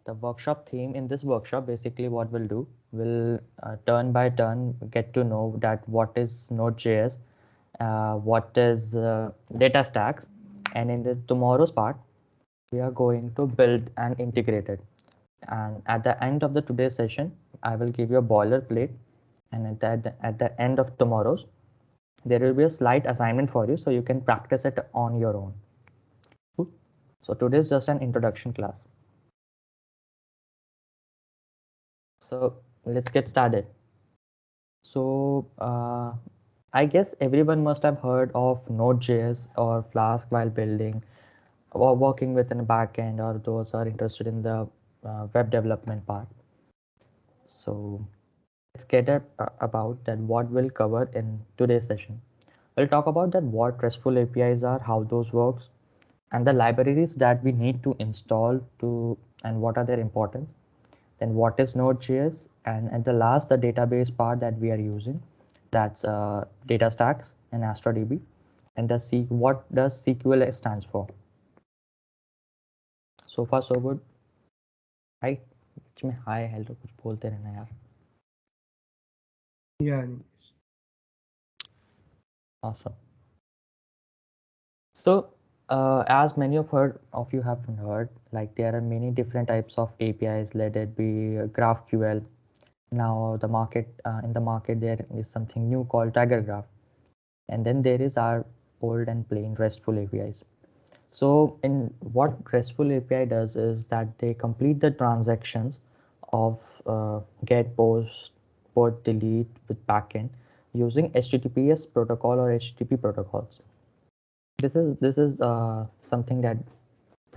the workshop theme in this workshop, basically what we'll do, we'll turn by turn get to know that what is Node.js, what is DataStax, and in the tomorrow's part, we are going to build and integrate it. And at the end of the today's session, I will give you a boilerplate, and at the end of tomorrow's, there will be a slight assignment for you so you can practice it on your own. Cool. So today is just an introduction class. So let's get started. So I guess everyone must have heard of Node.js or Flask while building or working within a backend, or those are interested in the web development part. So let's get about that what we'll cover in today's session. We'll talk about that what RESTful APIs are, how those works, and the libraries that we need to install to and what are their importance. Then what is Node.js, and at the last, the database part that we are using, that's Datastax and Astra Db, and what does SQL stands for. So far so good. Hi, बीच में hi hello कुछ बोलते रहना यार. Yeah. Awesome. So as many of you have heard, like there are many different types of APIs, let it be GraphQL. Now the market in the market there is something new called Tiger Graph, and then there is our old and plain RESTful APIs. So in what RESTful API does is that they complete the transactions of get, post, put, delete with backend using HTTPS protocol or HTTP protocols. This is something that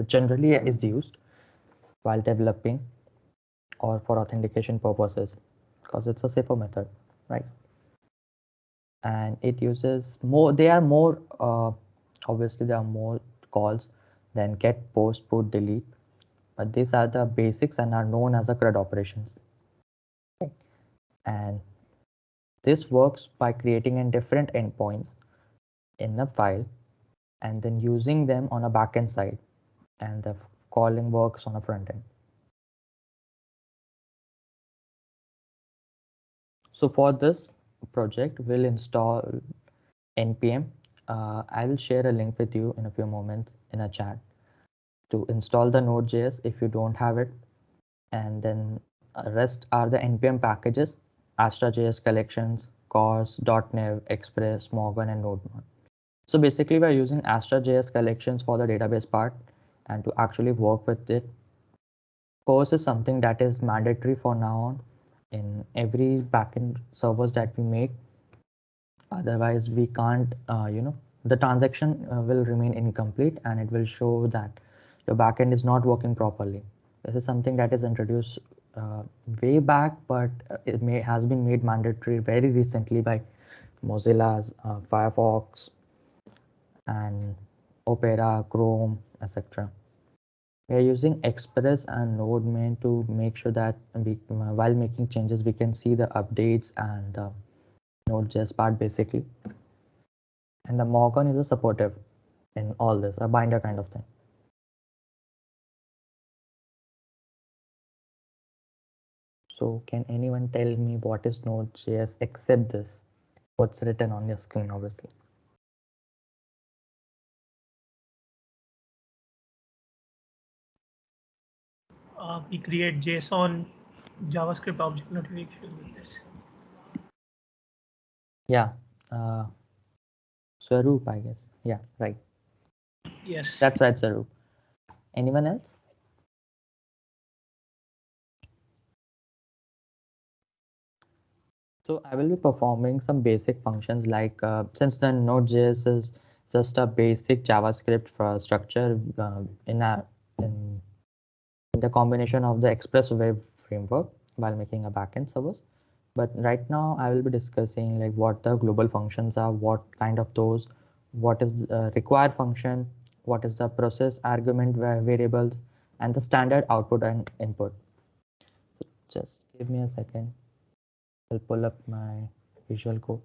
generally is used while developing or for authentication purposes, because it's a safer method, right? And it uses more. They are more obviously there are more calls than get, post, put, delete, but these are the basics and are known as the CRUD operations. Okay. And this works by creating in different endpoints in a file and then using them on a backend side, and the calling works on a front end. So for this project, we'll install npm. I will share a link with you in a few moments in a chat to install the Node.js if you don't have it. And then rest are the npm packages: Astra.js collections, cors, .NEV, Express, Morgan, and NodeMon. So basically, we're using Astra.js collections for the database part, and to actually work with it, cors is something that is mandatory for now on in every backend servers that we make. Otherwise, we can't, the transaction will remain incomplete and it will show that your backend is not working properly. This is something that is introduced way back, but has been made mandatory very recently by Mozilla's Firefox and Opera, Chrome, etc. We are using Express and NodeMon to make sure that while making changes, we can see the updates and the Node.js part basically. And the Morgan is a supportive in all this, a binder kind of thing. So can anyone tell me what is Node.js except this? What's written on your screen, obviously. We create JSON JavaScript object notification with this. Yeah. Swaroop, I guess. Yeah, right. Yes. That's right, Swaroop. Anyone else? So I will be performing some basic functions like since the Node.js is just a basic JavaScript structure in the combination of the Express web framework while making a backend service. But right now I will be discussing like what the global functions are, what kind of those, what is required function, what is the process argument variables, and the standard output and input. So just give me a second. I'll pull up my Visual Code.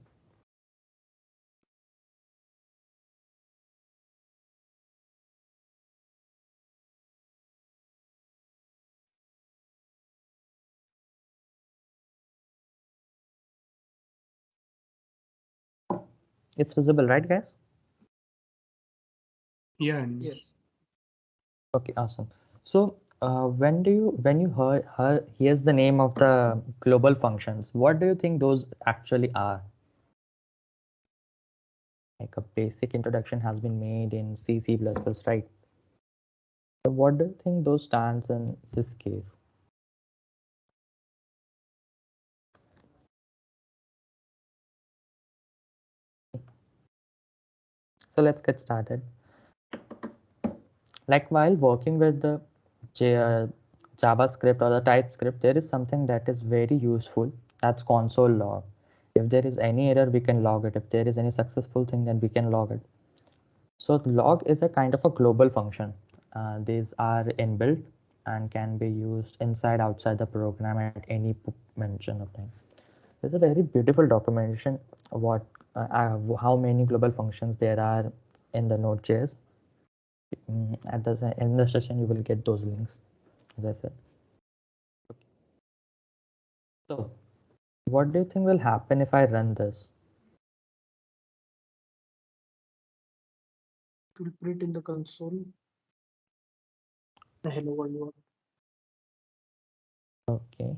It's visible, right, guys? Yeah, Animesh. Yes. Okay, awesome. So, when you here's the name of the global functions, what do you think those actually are? Like a basic introduction has been made in C, C++, right? So what do you think those stands in this case? So let's get started. Like while working with the JavaScript or the TypeScript, there is something that is very useful. That's console log. If there is any error, we can log it. If there is any successful thing, then we can log it. So log is a kind of a global function. These are inbuilt and can be used inside, outside the program at any mention of time. There's a very beautiful documentation what how many global functions there are in the Node.js. At the end of the session, you will get those links, as I said. So, what do you think will happen if I run this? It will print in the console the hello world one. Okay.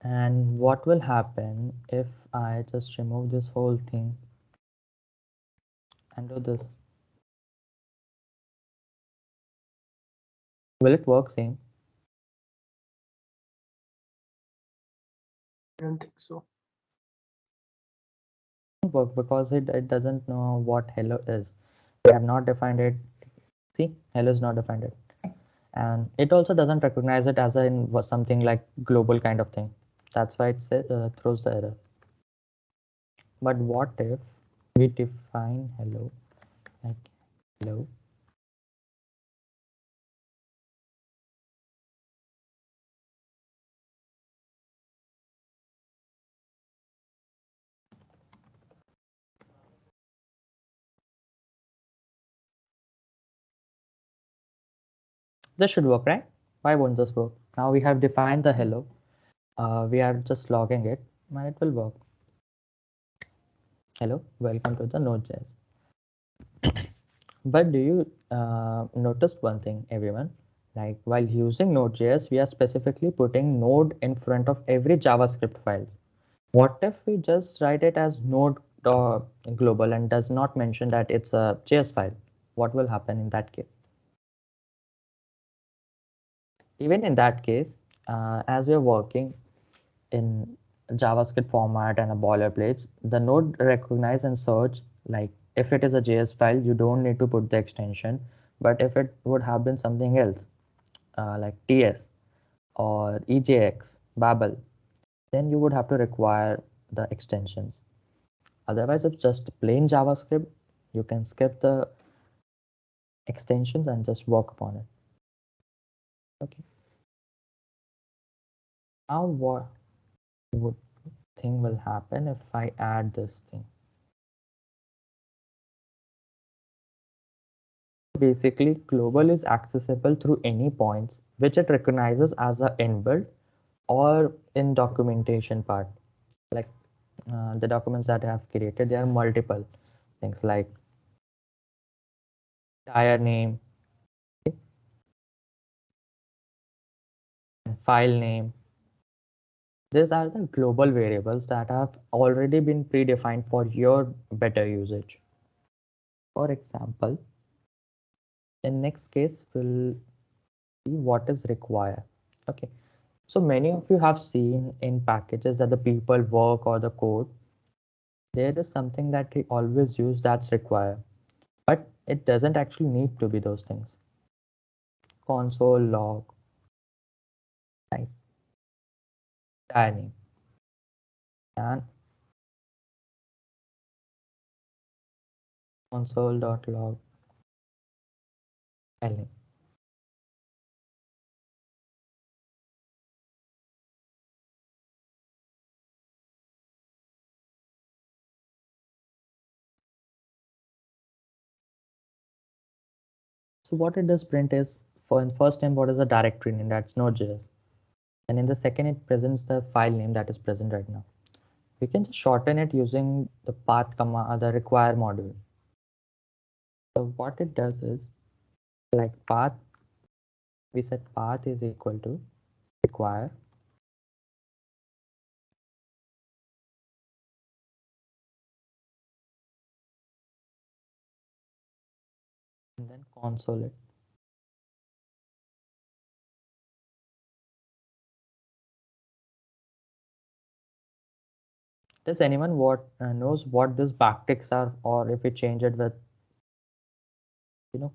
And what will happen if I just remove this whole thing and do this? Will it work same? I don't think so. It won't work because it doesn't know what hello is. We have not defined it. See, hello is not defined it. And it also doesn't recognize it as in was something like global kind of thing. That's why it throws the error. But what if we define hello like hello? This should work, right? Why won't this work? Now we have defined the hello. We are just logging it, and it will work. Hello, welcome to the Node.js. But do you notice one thing, everyone? Like while using Node.js, we are specifically putting Node in front of every JavaScript files. What if we just write it as Node global and does not mention that it's a JS file? What will happen in that case? Even in that case, as we're working in JavaScript format and a boilerplates, the node recognize and search like if it is a JS file, you don't need to put the extension. But if it would have been something else, like TS or EJX, Babel, then you would have to require the extensions. Otherwise, it's just plain JavaScript. You can skip the extensions and just work upon it. Okay. Now, what would thing will happen if I add this thing? Basically, global is accessible through any points which it recognizes as a inbuilt or in documentation part. Like the documents that I have created, there are multiple things like tire name, file name. These are the global variables that have already been predefined for your better usage. For example, in next case, we'll see what is required. Okay. So many of you have seen in packages that the people work or the code, there is something that we always use that's required, but it doesn't actually need to be those things. Console log, right, tiny, and console.log, tiny. So what it does print is, for in first name, what is the directory name? That's Node.js. And in the second, it presents the file name that is present right now. We can just shorten it using the path command, the require module. So what it does is, like path, we said path is equal to require, and then console it. Does anyone knows what these backticks are, or if we change it with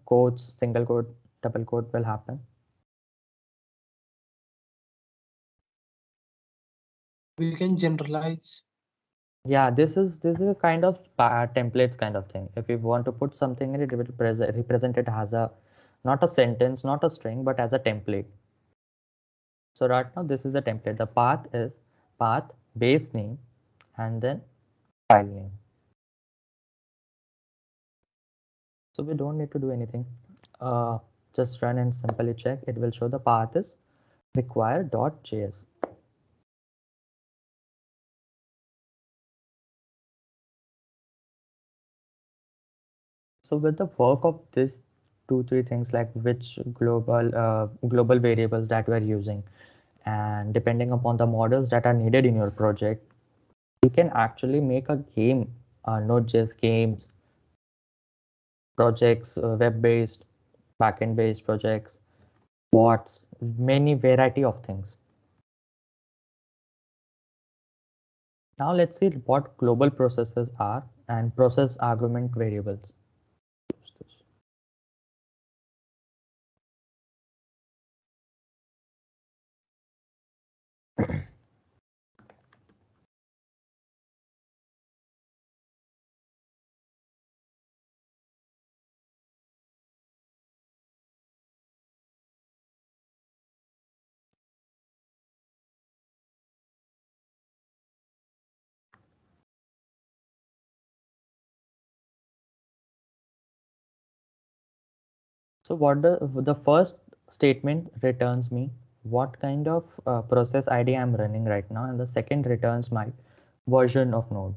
quotes, single quote, double quote will happen? We can generalize. Yeah, this is a kind of templates kind of thing. If you want to put something in it, it will represent it as a not a sentence, not a string, but as a template. So right now this is the template. The path is path base name and then file name. So we don't need to do anything. Just run and simply check. It will show the path is require.js. So with the work of this three things, like which global variables that we are using, and depending upon the models that are needed in your project, you can actually make a game, Node.js games, projects, web-based, backend-based projects, bots, many variety of things. Now let's see what global processes are and process argument variables. So what the first statement returns me what kind of process ID I'm running right now, and the second returns my version of Node.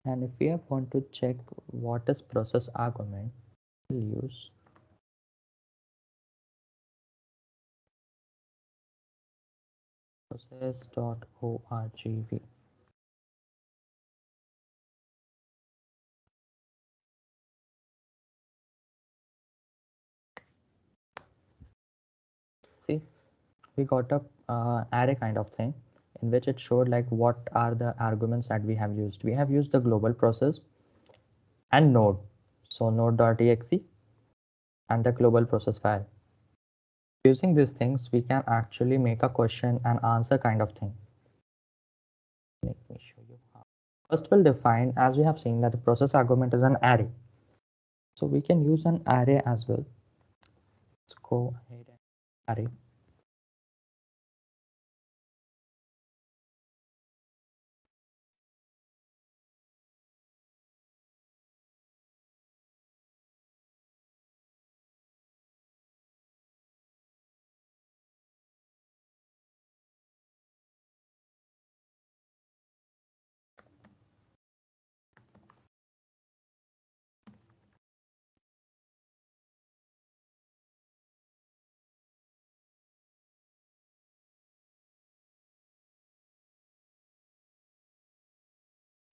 And if we want to check what is process argument, we'll use process.orgv. See, we got a array kind of thing in which it showed like what are the arguments that we have used. We have used the global process and node. So node.exe and the global process file. Using these things, we can actually make a question and answer kind of thing. Let me show you how. First, we'll define, as we have seen, that the process argument is an array. So we can use an array as well. Let's go ahead and array.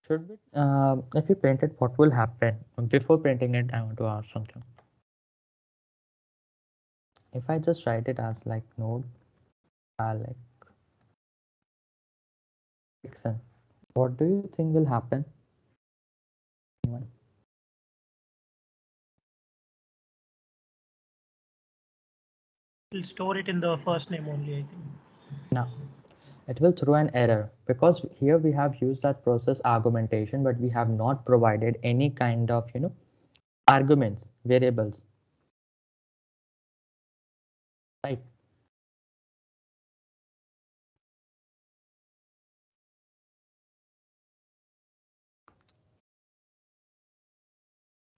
Should we, if we print it, what will happen? Before printing it, I want to ask something. If I just write it as like node, like Dixon, what do you think will happen? Anyone? We'll store it in the first name only, I think. No. It will throw an error because here we have used that process argumentation, but we have not provided any kind of, arguments, variables, right?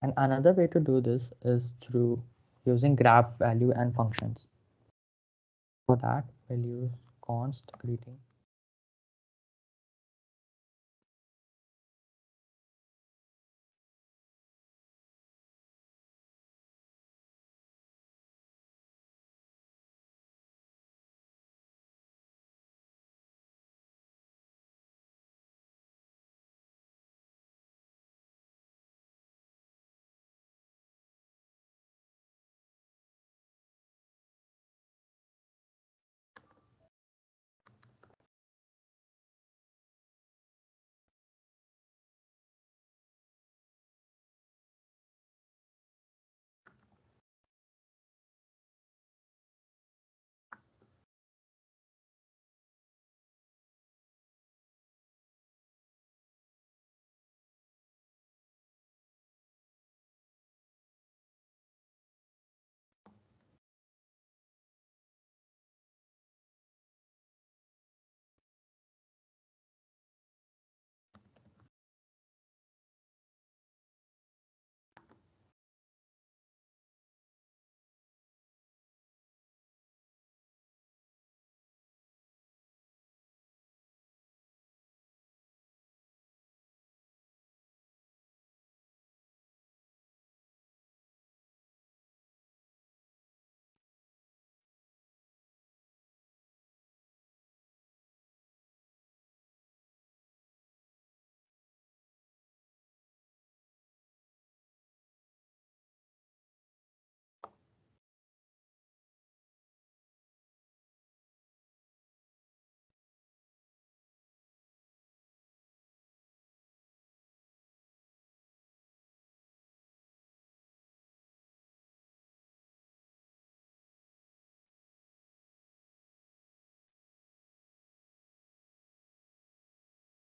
And another way to do this is through using graph value and functions. For that, we'll use const greeting.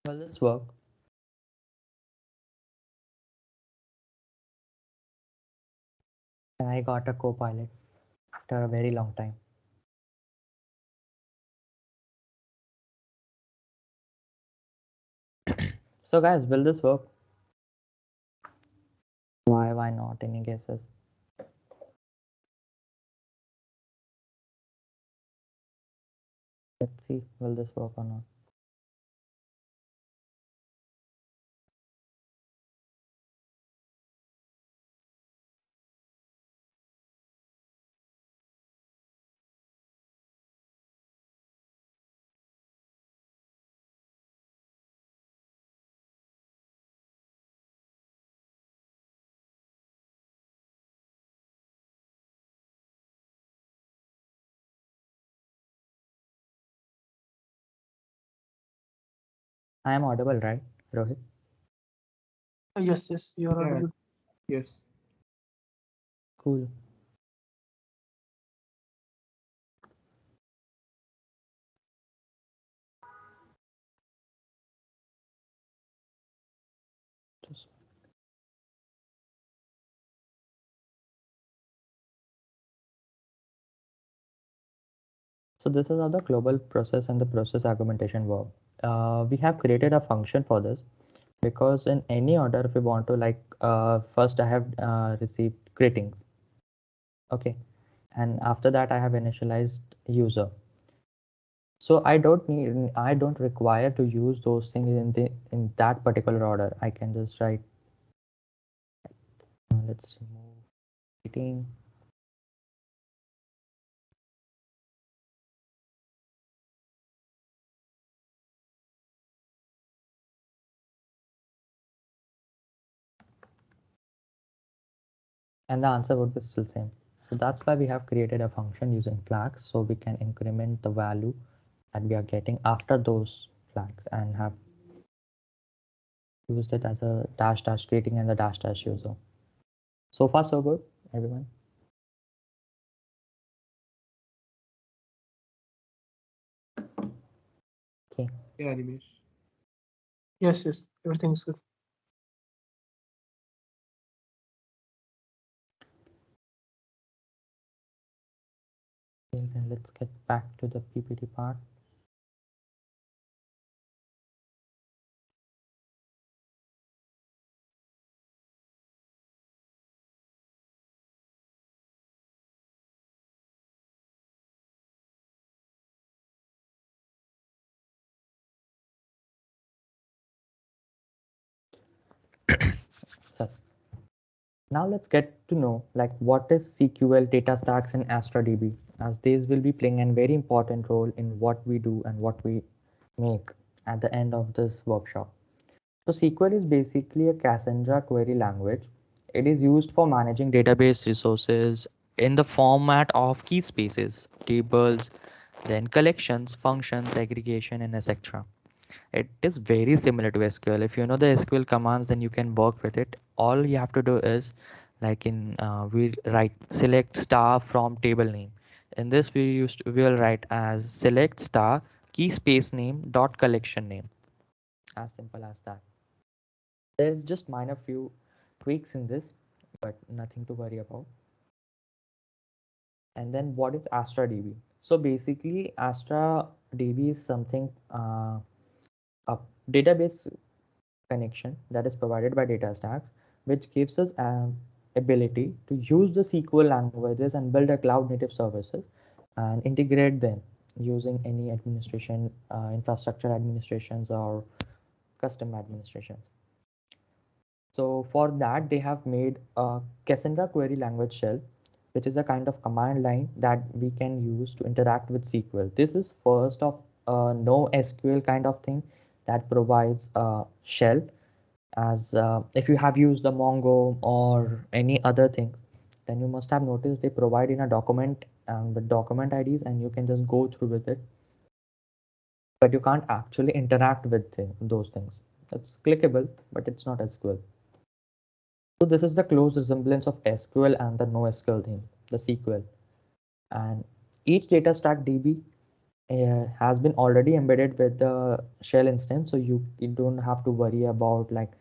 Will this work? I got a co-pilot after a very long time. So guys, will this work? Why not? Any guesses? Let's see, will this work or not? I am audible, right, Rohit? Yes, you are audible. Yes. Cool. Just So this is how the global process and the process argumentation work. We have created a function for this because in any order, if we want to first I have received greetings. Okay. And after that, I have initialized user. So I don't require to use those things in that particular order. I can just write, let's remove greeting. And the answer would be still same. So that's why we have created a function using flags, so we can increment the value that we are getting after those flags and have used it as a dash dash greeting and the dash dash user. So far so good, everyone. Yeah, Animesh. Yes, everything's good. Okay, then let's get back to the PPT part. So now let's get to know like what is SQL, DataStax, and Astra DB, as these will be playing a very important role in what we do and what we make at the end of this workshop. So SQL is basically a Cassandra query language. It is used for managing database resources in the format of key spaces, tables, then collections, functions, aggregation, and etc. It is very similar to SQL. If you know the SQL commands, then you can work with it. All you have to do is like in we write select star from table name. In this we will write as select star key space name dot collection name. As simple as that. There's just minor few tweaks in this, but nothing to worry about. And then what is Astra DB? So basically, Astra DB is something a database connection that is provided by DataStax, which gives us ability to use the SQL languages and build a cloud native services and integrate them using any administration, infrastructure administrations or custom administrations. So for that, they have made a Cassandra query language shell, which is a kind of command line that we can use to interact with SQL. This is first of no SQL kind of thing that provides a shell. As if you have used the Mongo or any other thing, then you must have noticed they provide in a document with document IDs, and you can just go through with it, but you can't actually interact with those things. It's clickable, but it's not SQL. So this is the close resemblance of SQL and the NoSQL thing, the SQL. And each DataStax DB has been already embedded with the shell instance, so you don't have to worry about like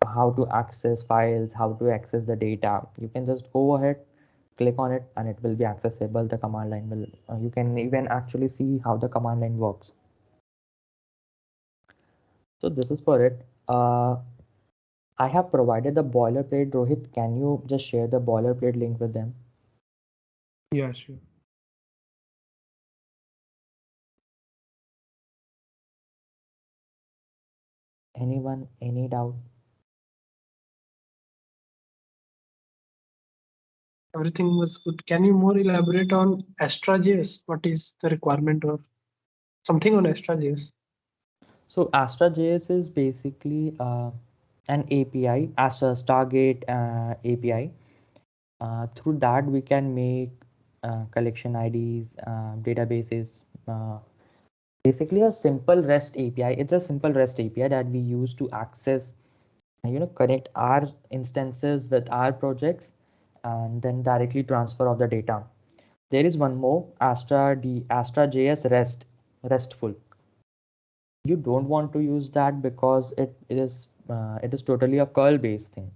how to access files, how to access the data. You can just go ahead, click on it, and it will be accessible. The command line will, you can even actually see how the command line works. So this is for it. I have provided the boilerplate. Rohit, can you just share the boilerplate link with them? Yeah, sure. Anyone, any doubt? Everything was good. Can you more elaborate on Astra.js? What is the requirement or something on Astra.js? So Astra.js is basically an API, Astra Stargate API. Through that, we can make collection IDs, databases. Basically, a simple REST API. It's a simple REST API that we use to access, connect our instances with our projects, and then directly transfer of the data. There is one more Astra.js RESTful. You don't want to use that because it is totally a curl based thing,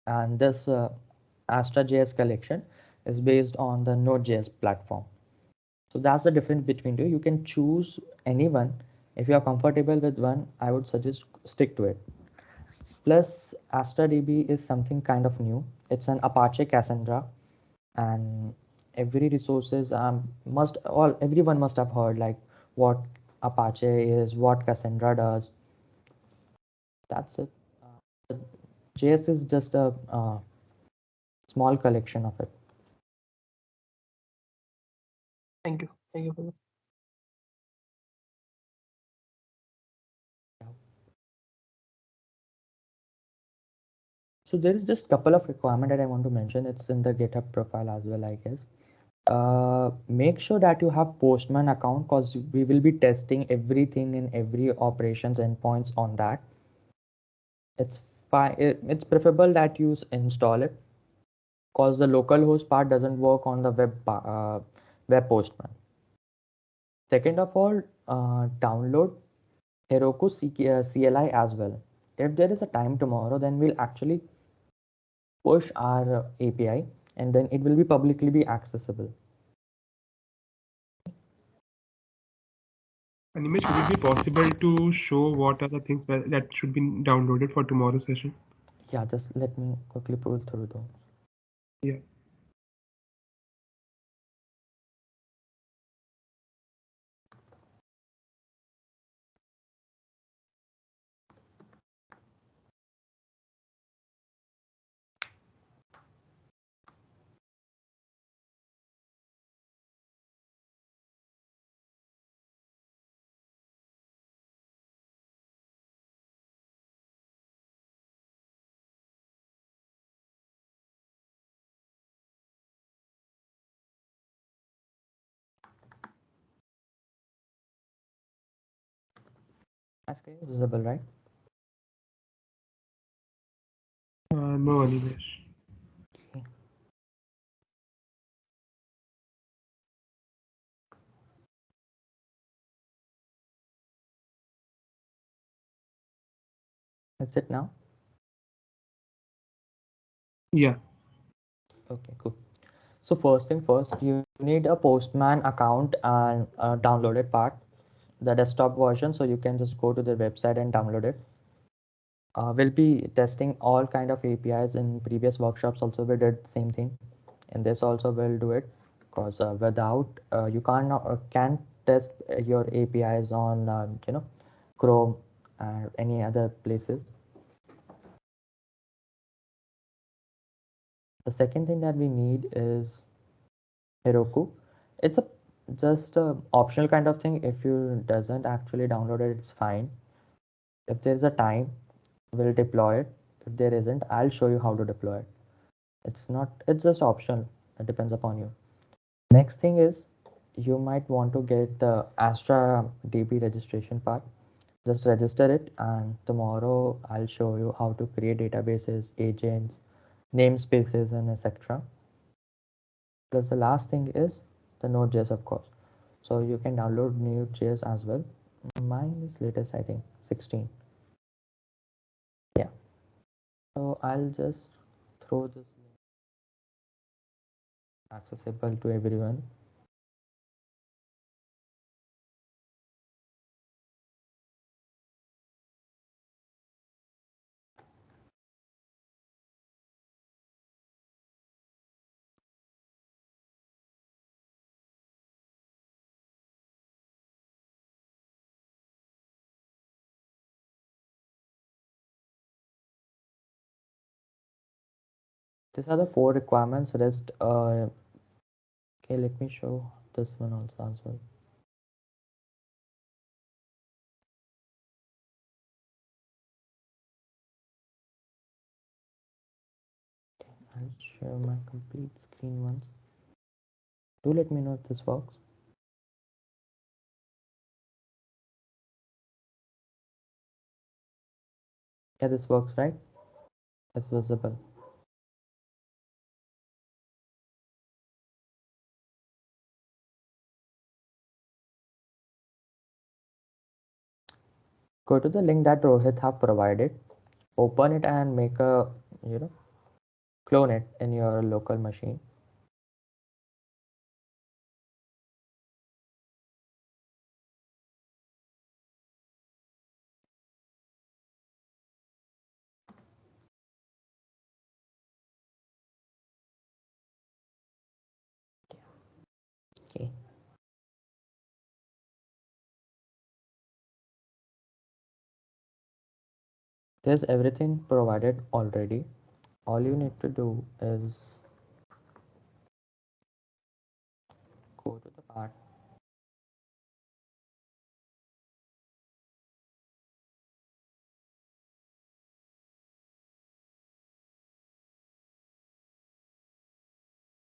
and this Astra.js collection is based on the Node.js platform. So that's the difference between two. You can choose anyone. If you are comfortable with one, I would suggest stick to it. Plus, Astra DB is something kind of new. It's an Apache Cassandra, and every resources must all everyone must have heard like what Apache is, what Cassandra does. That's it. JS is just a small collection of it. Thank you. Thank you for that. So there is just a couple of requirement that I want to mention. It's in the GitHub profile as well, I guess. Make sure that you have Postman account because we will be testing everything in every operations endpoints on that. It's fine. It's preferable that you install it because the localhost part doesn't work on the web Postman. Second of all, download Heroku CLI as well. If there is a time tomorrow, then we'll actually push our API and then it will be publicly be accessible. Animesh, would it be possible to show what are the things that should be downloaded for tomorrow's session? Yeah, just let me quickly pull through those. Yeah. My screen is visible, right? No, Animesh. Okay. That's it now. Yeah. Okay, cool. So first thing first, you need a Postman account and a downloaded part, the desktop version, so you can just go to the website and download it. We'll be testing all kind of APIs in previous workshops. Also, we did the same thing. In this also we'll do it because without you can't test your APIs on Chrome and any other places. The second thing that we need is Heroku. It's a just a optional kind of thing. If you doesn't actually download it, it's fine. If there's a time, we'll deploy it. If there isn't, I'll show you how to deploy it. It's just optional. It depends upon you. Next thing is you might want to get the Astra DB registration part. Just register it, and tomorrow I'll show you how to create databases, agents, namespaces, and etc. Plus the last thing is the Node.js, of course. So you can download Node.js as well. Mine is latest, I think, 16. Yeah. So I'll just throw this link accessible to everyone. These are the 4 requirements. Rest. Okay, let me show this one also as well. I'll share my complete screen once. Do let me know if this works. Yeah, this works, right? It's visible. Go to the link that Rohit have provided. Open it and make a, clone it in your local machine. Okay. There's everything provided already. All you need to do is go to the part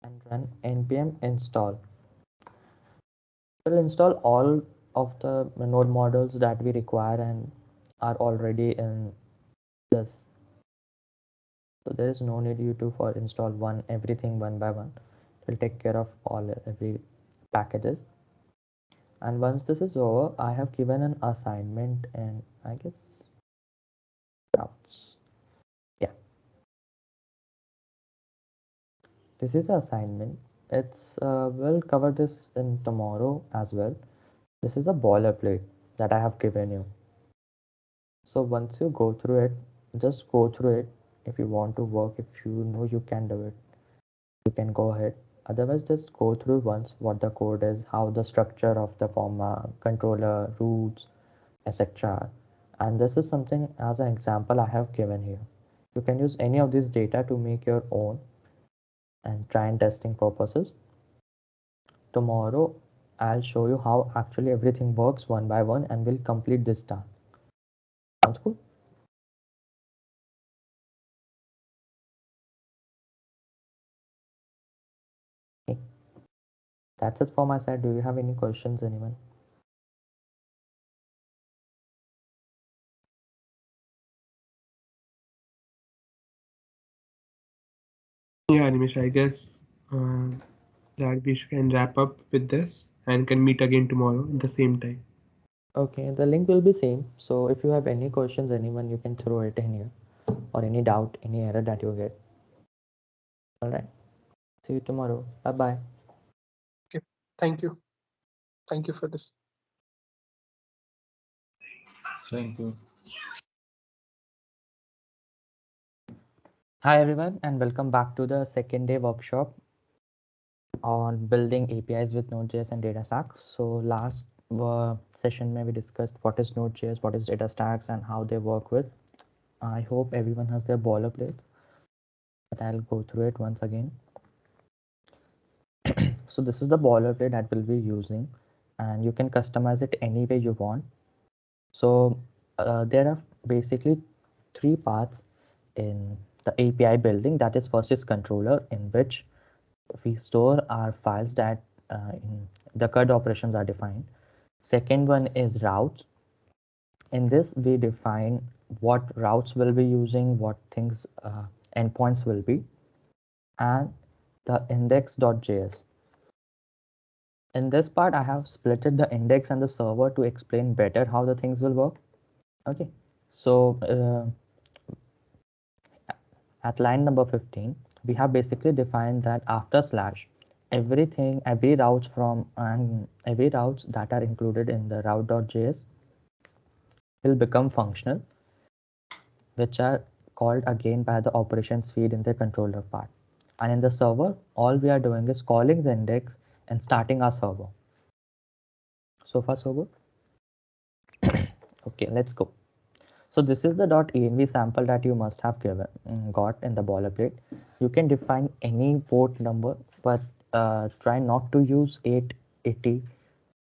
and run npm install. We'll install all of the node models that we require and are already in this. So there is no need you to for install everything one by one. It will take care of all every packages. And once this is over, I have given an assignment in, I guess, routes. Yeah, this is the assignment. We'll cover this in tomorrow as well. This is a boilerplate that I have given you. So once you go through it, just go through it. If you want to work, if you know you can do it, you can go ahead. Otherwise, just go through once what the code is, how the structure of the format, controller, routes, etc. And this is something as an example I have given here. You can use any of these data to make your own and try and testing purposes. Tomorrow, I'll show you how actually everything works one by one and we'll complete this task. Sounds cool? Okay. That's it for my side. Do you have any questions, anyone? Yeah, Animesh, I guess that we can wrap up with this and can meet again tomorrow at the same time. Okay, the link will be same. So if you have any questions, anyone, you can throw it in here, or any doubt, any error that you get. All right. See you tomorrow. Bye bye. Okay. Thank you. Thank you for this. Thank you. Hi everyone, and welcome back to the second day workshop on building APIs with Node.js and Datastax. So last session we discussed what is Node.js, what is Datastax, and how they work with. I hope everyone has their boilerplates, but I'll go through it once again. So this is the boilerplate that we'll be using, and you can customize it any way you want. So there are basically three parts in the API building. That is, first is controller, in which we store our files that in the Crud operations are defined. Second one is routes. In this, we define what routes we'll be using, what things endpoints will be, and the index.js. In this part, I have splitted the index and the server to explain better how the things will work. Okay, so at line number 15, we have basically defined that after slash, every routes that are included in the route.js will become functional, which are called again by the operations feed in the controller part. And in the server, all we are doing is calling the index and starting our server. So far, so good. Okay, let's go. So this is the .env sample that you must have got in the boilerplate. You can define any port number, but try not to use 880,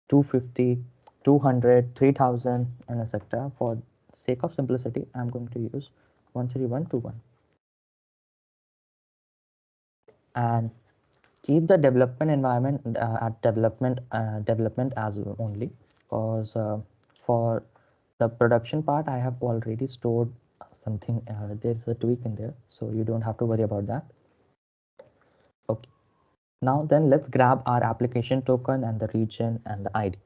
250, 200, 3000, and etc. For sake of simplicity, I'm going to use 13121. And keep the development environment at development as only, because for the production part I have already stored something. There's a tweak in there, so you don't have to worry about that. Okay, now then let's grab our application token and the region and the ID.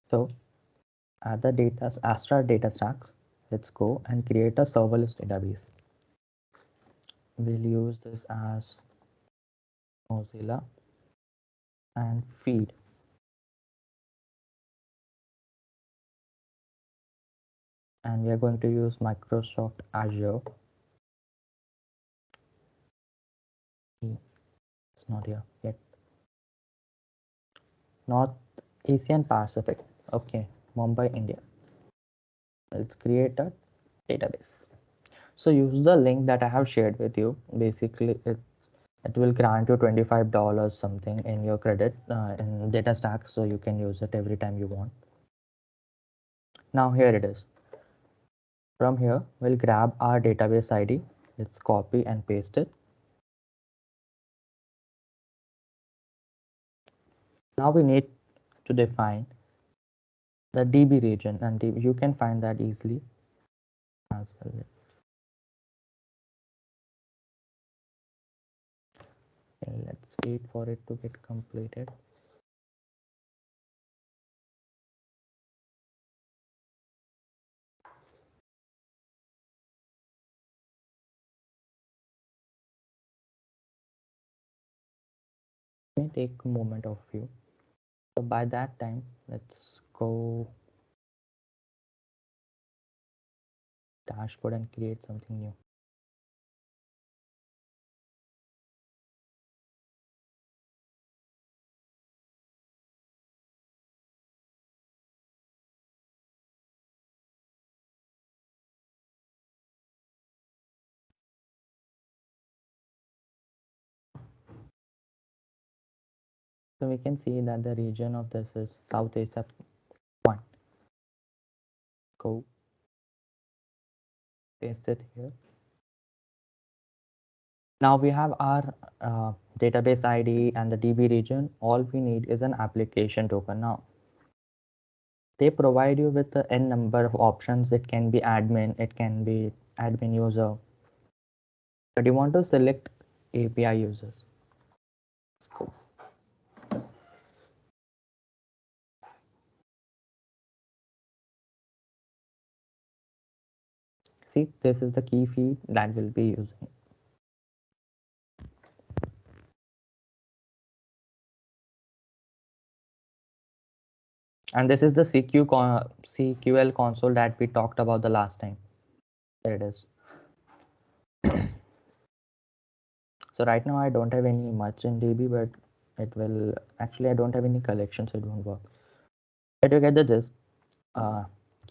So at the Astra Datastax, let's go and create a serverless database. We'll use this as Mozilla and feed. And we are going to use Microsoft Azure. It's not here yet. North Asian Pacific. Okay, Mumbai, India. Let's create a database. So use the link that I have shared with you. Basically, it will grant you $25 something in your credit in DataStax, so you can use it every time you want. Now here it is. From here, we'll grab our database ID. Let's copy and paste it. Now we need to define the DB region, and you can find that easily as well. Let's wait for it to get completed. May take a moment of you. So by that time, let's go dashboard and create something new. So we can see that the region of this is South Asia 1. Go paste it here. Now we have our database ID and the DB region. All we need is an application token. Now they provide you with the n number of options. It can be admin, it can be admin user, but you want to select API users. Let's go. See, this is the key feed that we'll be using. And this is the CQL console that we talked about the last time. There it is. So right now I don't have any much in DB, but it will actually I don't have any collection, so it won't work. But you get the gist.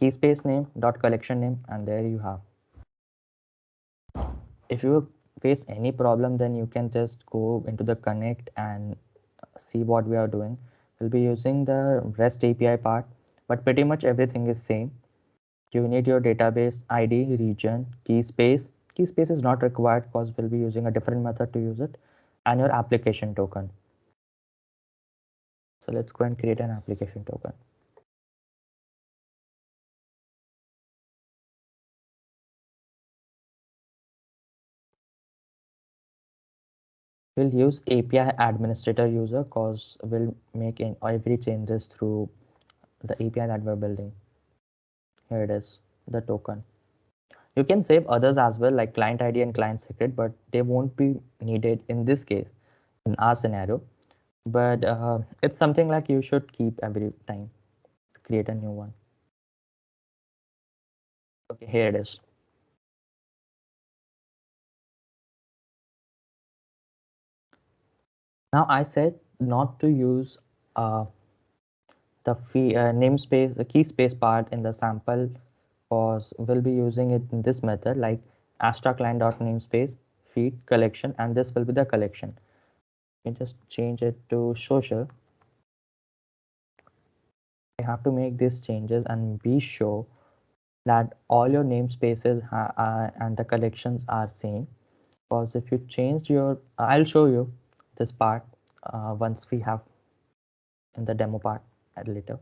Key space name dot collection name, and there you have. If you face any problem, then you can just go into the connect and see what we are doing. We'll be using the REST API part, but pretty much everything is same. You need your database ID, region, key space. Key space is not required because we'll be using a different method to use it, and your application token. So let's go and create an application token. We'll use API administrator user because we'll make every changes through the API that we're building. Here it is, the token. You can save others as well, like client ID and client secret, but they won't be needed in this case, in our scenario. But it's something like you should keep every time to create a new one. Okay, here it is. Now I said not to use the namespace, the key space part in the sample, because we'll be using it in this method, like Astra client.namespace feed collection, and this will be the collection. You just change it to social. You have to make these changes and be sure that all your namespaces and the collections are same, because if you change your I'll show you this part once we have in the demo part later.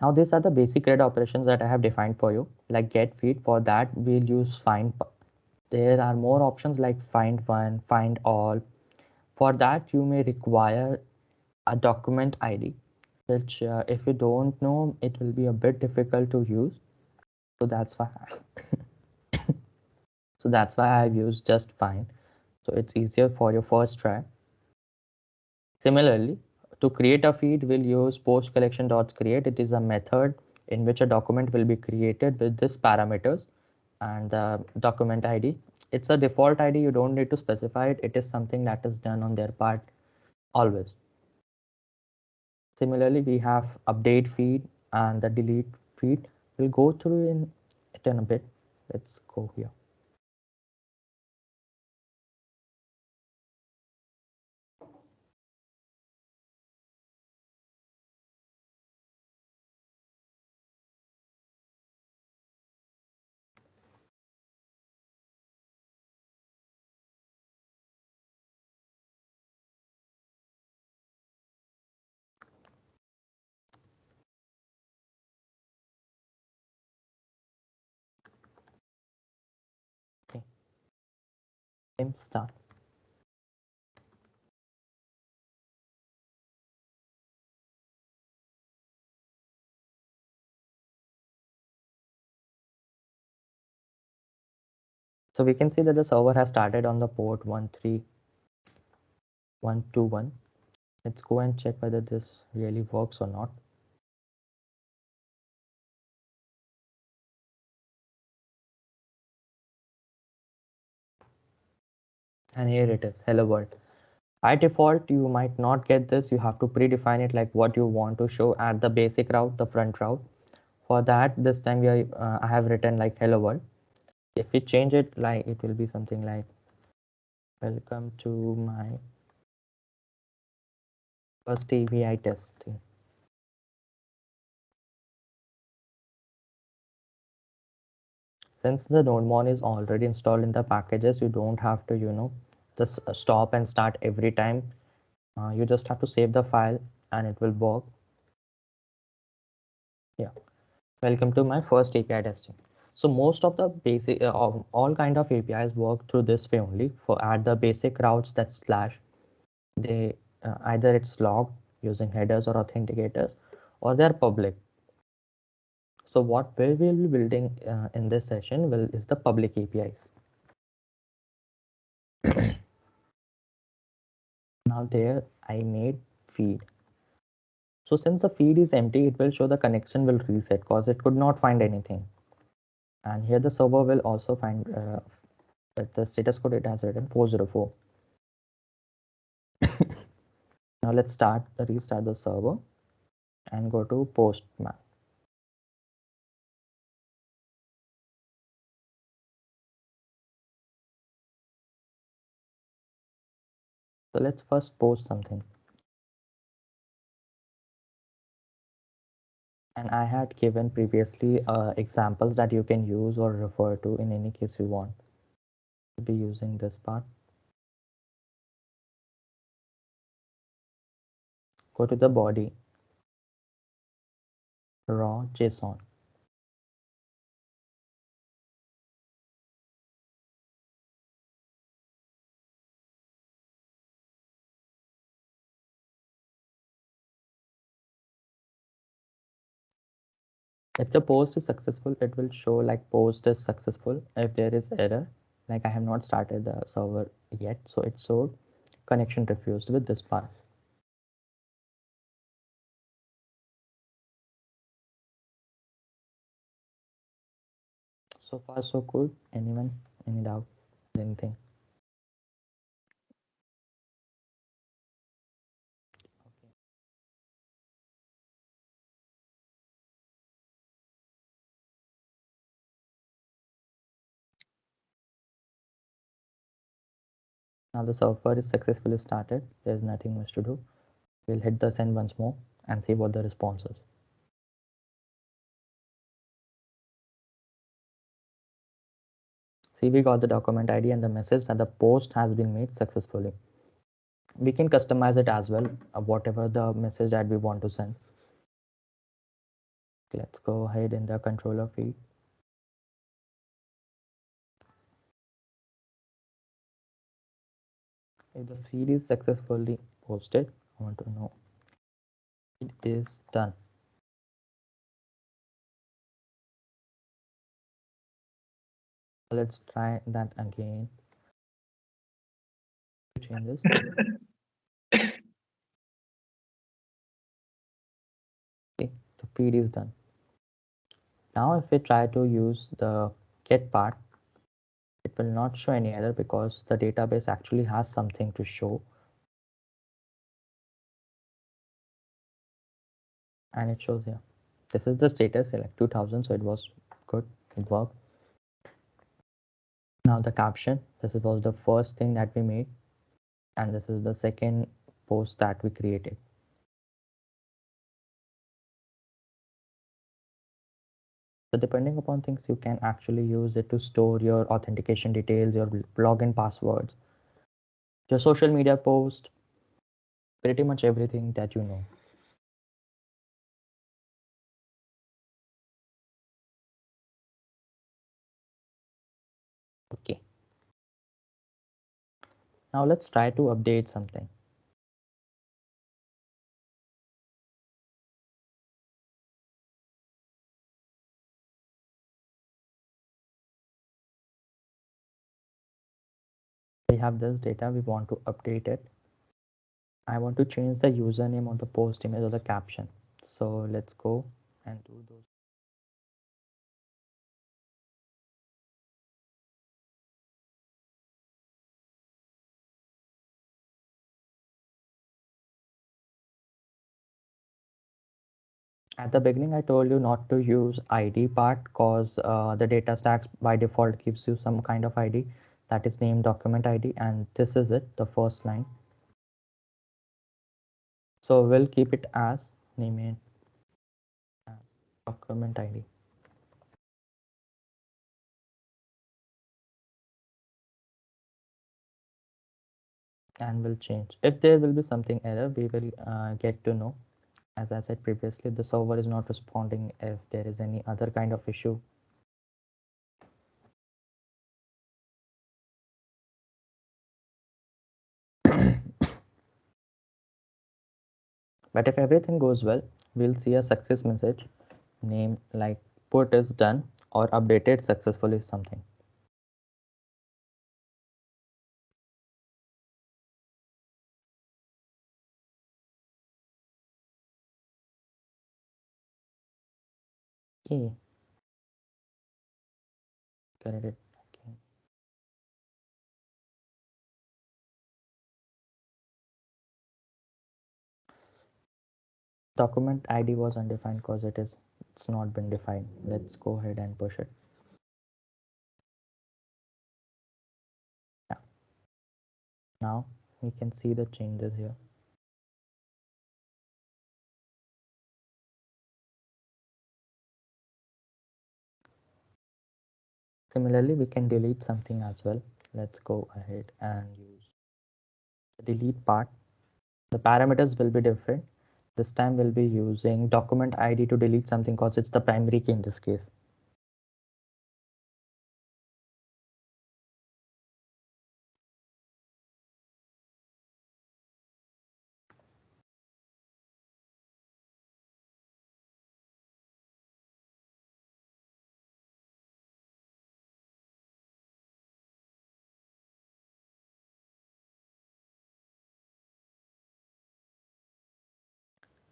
Now these are the basic CRUD operations that I have defined for you, like get feed. For that we'll use find. There are more options like find one, find all. For that you may require a document ID, which if you don't know, it will be a bit difficult to use. So that's why I've used just find. So it's easier for your first try. Similarly, to create a feed, we'll use post collection.create. It is a method in which a document will be created with this parameters and the document ID. It's a default ID. You don't need to specify it. It is something that is done on their part always. Similarly, we have update feed and the delete feed. We'll go through it in a bit. Let's go here. Start. So we can see that the server has started on the port 13121. Let's go and check whether this really works or not. And here it is, hello world. By default, you might not get this. You have to predefine it like what you want to show at the basic route, the front route. For that, this time I have written like hello world. If we change it, like it will be something like welcome to my first API testing. Since the NodeMon is already installed in the packages, you don't have to, just stop and start every time. You just have to save the file and it will work. Yeah. Welcome to my first API testing. So most of the basic, all kind of APIs work through this way only. For at the basic routes that slash, they either it's logged using headers or authenticators, or they're public. So what we will be building in this session is the public APIs. Now there I made feed. So since the feed is empty, it will show the connection will reset because it could not find anything. And here the server will also find the status code it has written 404. Now let's restart the server and go to Postman. So let's first post something. And I had given previously examples that you can use or refer to in any case you want to be using this part. Go to the body, raw JSON. If the post is successful, it will show like post is successful. If there is error, like I have not started the server yet, so it showed connection refused with this part. So far so good. Anyone? Any doubt? Anything? Now the server is successfully started. There's nothing much to do. We'll hit the send once more and see what the response is. See, we got the document ID and the message that the post has been made successfully. We can customize it as well, whatever the message that we want to send. Let's go ahead in the controller feed. If the feed is successfully posted, I want to know it is done. Let's try that again. Change this. Okay, the feed is done. Now if we try to use the get part, it will not show any error because the database actually has something to show. And it shows here. This is the status, select 2000, so it was good, it worked. Now the caption, this was the first thing that we made, and this is the second post that we created. So depending upon things, you can actually use it to store your authentication details, your login passwords, your social media post, pretty much everything that you know. Okay. Now let's try to update something. We have this data, we want to update it. I want to change the username on the post image or the caption. So let's go and do those. At the beginning, I told you not to use ID part because the DataStax by default gives you some kind of ID that is named document ID, and this is it, the first line. So we'll keep it as name it as document ID. And we'll change. If there will be something error, we will get to know. As I said previously, the server is not responding if there is any other kind of issue. But if everything goes well, we'll see a success message name like put is done or updated successfully something. Okay. Correct it. Okay. Document ID was undefined because it's not been defined. Let's go ahead and push it. Yeah. Now we can see the changes here. Similarly, we can delete something as well. Let's go ahead and use the delete part. The parameters will be different. This time we'll be using document ID to delete something because it's the primary key in this case.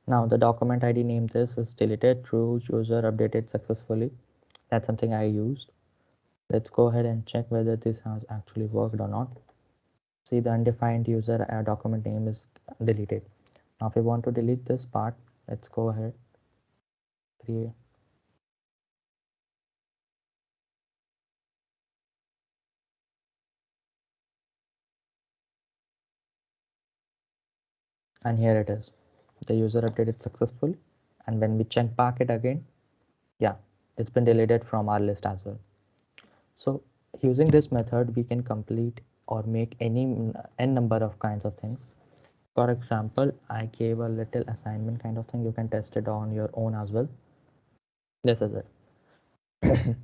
Now the document ID name this is deleted true user updated successfully. That's something I used. Let's go ahead and check whether this has actually worked or not. See, the undefined user document name is deleted. Now if we want to delete this part, let's go ahead, create. And here it is. The user updated successfully. And when we check back it again, yeah, it's been deleted from our list as well. So using this method, we can complete or make any n number of kinds of things. For example, I gave a little assignment kind of thing. You can test it on your own as well. This is it.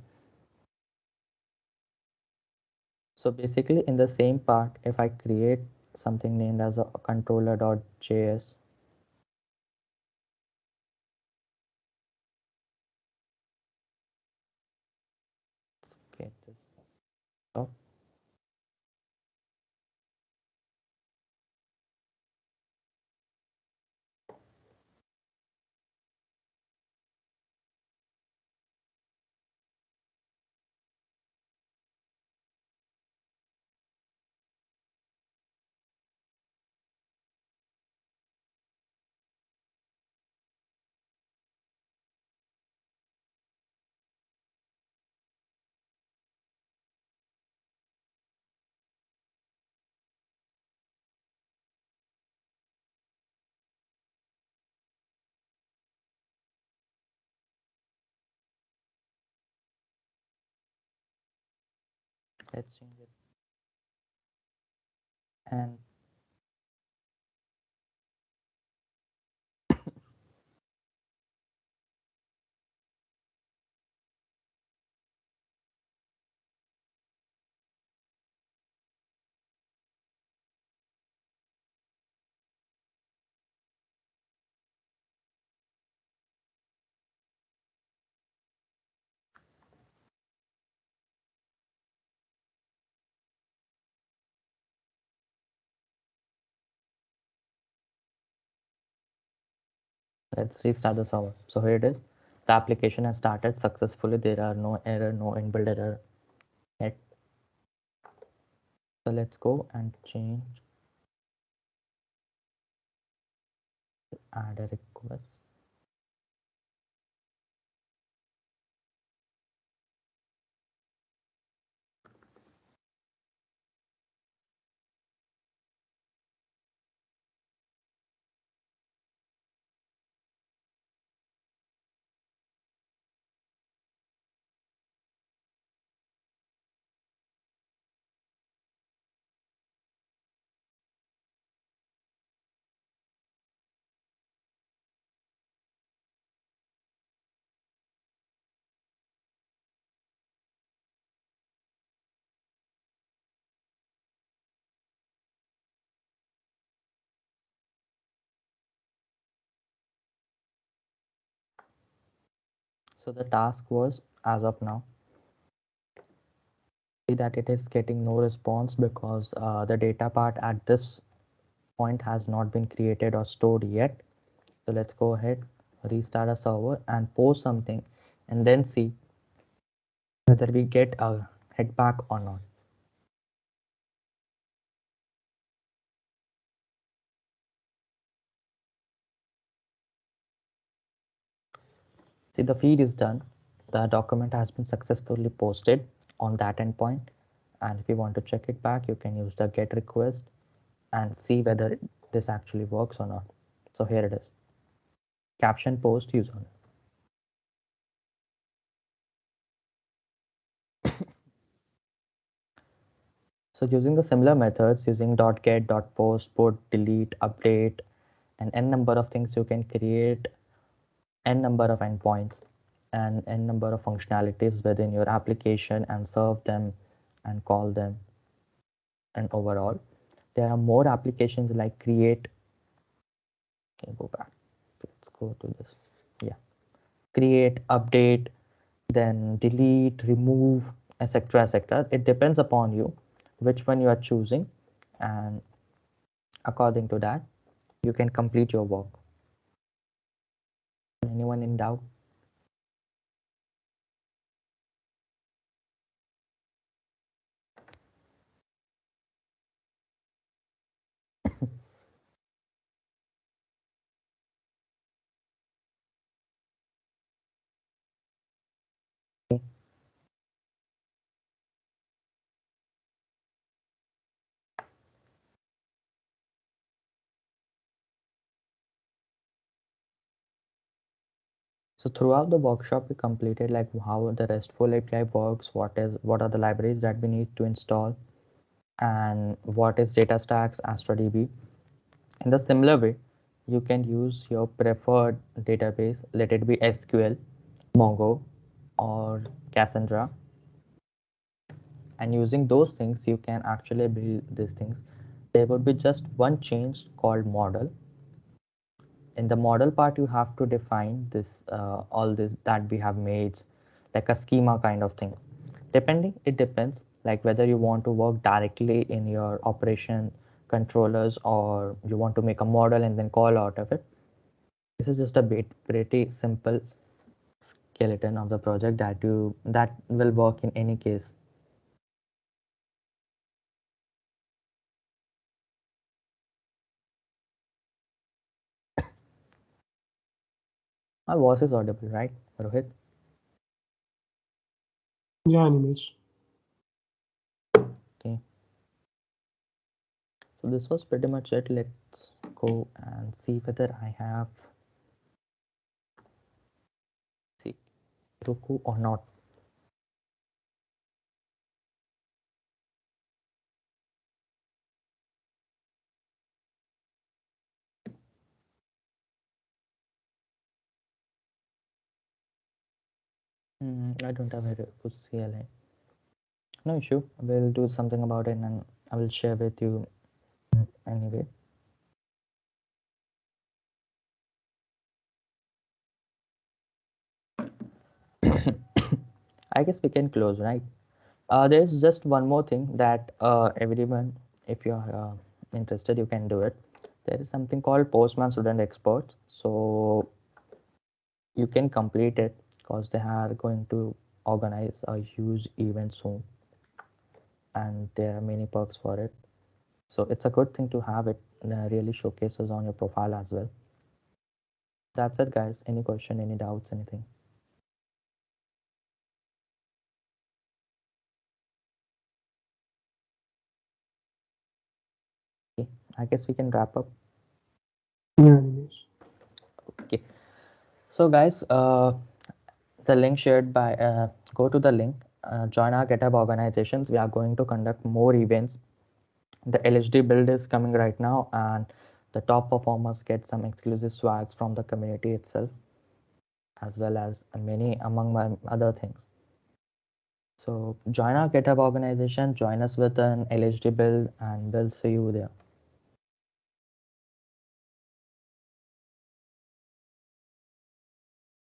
So basically in the same part, if I create something named as a controller.js, get this up. Let's change it. And Let's restart the server. So here it is. The application has started successfully. There are no error, no inbuilt error yet. So let's go and change, add a request. So the task was, as of now, see that it is getting no response because the data part at this point has not been created or stored yet. So let's go ahead, restart a server and post something and then see whether we get a head back or not. See, the feed is done. The document has been successfully posted on that endpoint. And if you want to check it back, you can use the get request and see whether this actually works or not. So here it is. Caption post use on. So using the similar methods, using .get, .post, put, delete, update, and n number of things, you can create n number of endpoints and n number of functionalities within your application and serve them and call them. And overall, there are more applications like create. Okay, go back. Let's go to this. Yeah, create, update, then delete, remove, etc., etc. It depends upon you which one you are choosing, and according to that, you can complete your work. Anyone in doubt? So throughout the workshop, we completed like how the RESTful API works, what are the libraries that we need to install, and what is Datastax Astra Db. In the similar way, you can use your preferred database, let it be SQL, Mongo, or Cassandra. And using those things, you can actually build these things. There would be just one change called model. In the model part, you have to define this all this that we have made, like a schema kind of thing. It depends like whether you want to work directly in your operation controllers or you want to make a model and then call out of it. This is just a bit pretty simple skeleton of the project that will work in any case. My voice is audible, right, Rohit? Yeah, Animesh. Okay. So this was pretty much it. Let's go and see whether I have Heroku or not. I don't have Heroku CLI. No issue. We'll do something about it and I will share with you anyway. I guess we can close, right? There's just one more thing that everyone, if you're interested, you can do it. There is something called Postman Student Experts. So you can complete it because they are going to organize a huge event soon, and there are many perks for it. So it's a good thing to have it. Really showcases on your profile as well. That's it, guys. Any question, any doubts, anything? Okay, I guess we can wrap up. Yeah, Animesh. Okay, so guys, the link shared by go to the link, join our GitHub organizations. We are going to conduct more events. The LHD build is coming right now, and the top performers get some exclusive swags from the community itself, as well as many among my other things. So join our GitHub organization, join us with an LHD build, and we'll see you there.